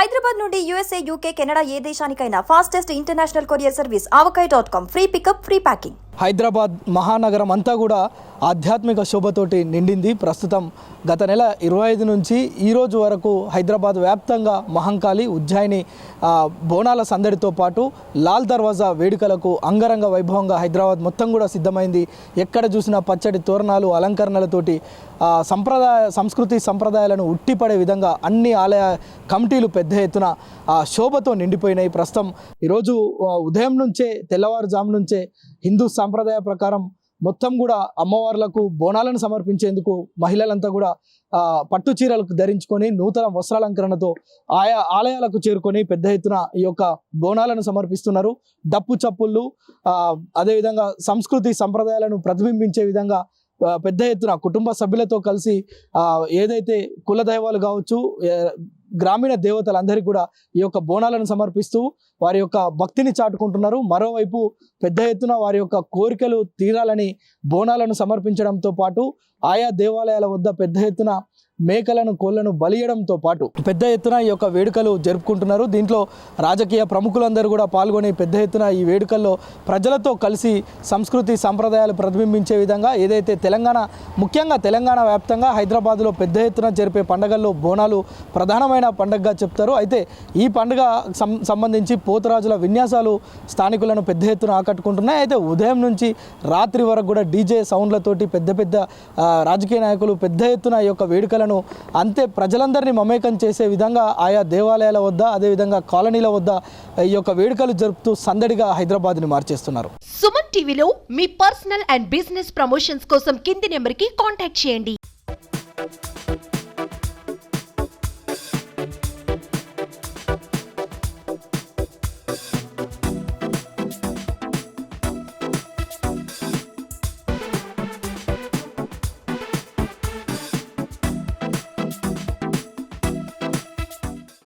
హైదరాబాద్ నుండి USA, UK, Canada ఏ దేశానికైనా fastest international courier service avocai.com. Free pickup, free packing. Hyderabad మహానగరం అంతా కూడా ఆధ్యాత్మిక శోభతోటి నిండింది. ప్రస్తుతం గత నెల 25 నుంచి ఈ రోజు వరకు హైదరాబాద్ వ్యాప్తంగా మహంకాళి, ఉజ్జయిని బోనాల సందడితో పాటు లాల్ దర్వాజా వేడుకలకు అంగరంగ వైభవంగా హైదరాబాద్ మొత్తం కూడా సిద్ధమైంది. ఎక్కడ చూసినా పచ్చడి తోరణాలు, అలంకరణలతోటి సంస్కృతి సంప్రదాయాలను ఉట్టిపడే విధంగా అన్ని ఆలయ కమిటీలు పెద్ద ఎత్తున శోభతో నిండిపోయినాయి. ప్రస్తుతం ఈరోజు ఉదయం నుంచే, తెల్లవారుజాము నుంచే హిందూ సాంప్రదాయ ప్రకారం మొత్తం కూడా అమ్మవార్లకు బోనాలను సమర్పించేందుకు మహిళలంతా కూడా పట్టు చీరలకు ధరించుకొని నూతన వస్త్రాలంకరణతో ఆయా ఆలయాలకు చేరుకొని పెద్ద ఎత్తున ఈ యొక్క బోనాలను సమర్పిస్తున్నారు. డప్పు చప్పుళ్ళు, అదేవిధంగా సంస్కృతి సంప్రదాయాలను ప్రతిబింబించే విధంగా పెద్ద ఎత్తున కుటుంబ సభ్యులతో కలిసి ఏదైతే కులదైవాలు కావచ్చు, గ్రామీణ దేవతలందరికీ కూడా ఈ యొక్క బోనాలను సమర్పిస్తూ వారి యొక్క భక్తిని చాటుకుంటున్నారు. మరోవైపు పెద్ద ఎత్తున వారి యొక్క కోరికలు తీరాలని బోనాలను సమర్పించడంతో పాటు ఆయా దేవాలయాల వద్ద పెద్ద ఎత్తున మేకలను, కోళ్లను బలియడంతో పాటు పెద్ద ఎత్తున ఈ యొక్క వేడుకలు జరుపుకుంటున్నారు. దీంట్లో రాజకీయ ప్రముఖులందరూ కూడా పాల్గొని పెద్ద ఎత్తున ఈ వేడుకల్లో ప్రజలతో కలిసి సంస్కృతి సంప్రదాయాలు ప్రతిబింబించే విధంగా ఏదైతే ముఖ్యంగా తెలంగాణ వ్యాప్తంగా హైదరాబాద్లో పెద్ద ఎత్తున జరిపే పండుగల్లో బోనాలు ప్రధానమైన పండుగగా చెప్తారు. అయితే ఈ పండుగ సంబంధించి పోతరాజుల విన్యాసాలు స్థానికులను పెద్ద ఎత్తున ఆకట్టుకుంటున్నాయి. అయితే ఉదయం నుంచి రాత్రి వరకు కూడా డీజే సౌండ్లతోటి పెద్ద రాజకీయ నాయకులు పెద్ద ఎత్తున ఈ యొక్క వేడుకలను అంతే ప్రజలందరినీ మమేకం చేసే విధంగా ఆయా దేవాలయాల వద్ద, అదేవిధంగా కాలనీల వద్ద ఈ యొక్క వేడుకలు జరుపుతూ సందడిగా హైదరాబాద్ని మార్చేస్తున్నారు. సుమన్ టీవీలో మీ పర్సనల్ అండ్ బిజినెస్ ప్రమోషన్స్ కోసం కింది నెంబర్కి కాంటాక్ట్ చేయండి.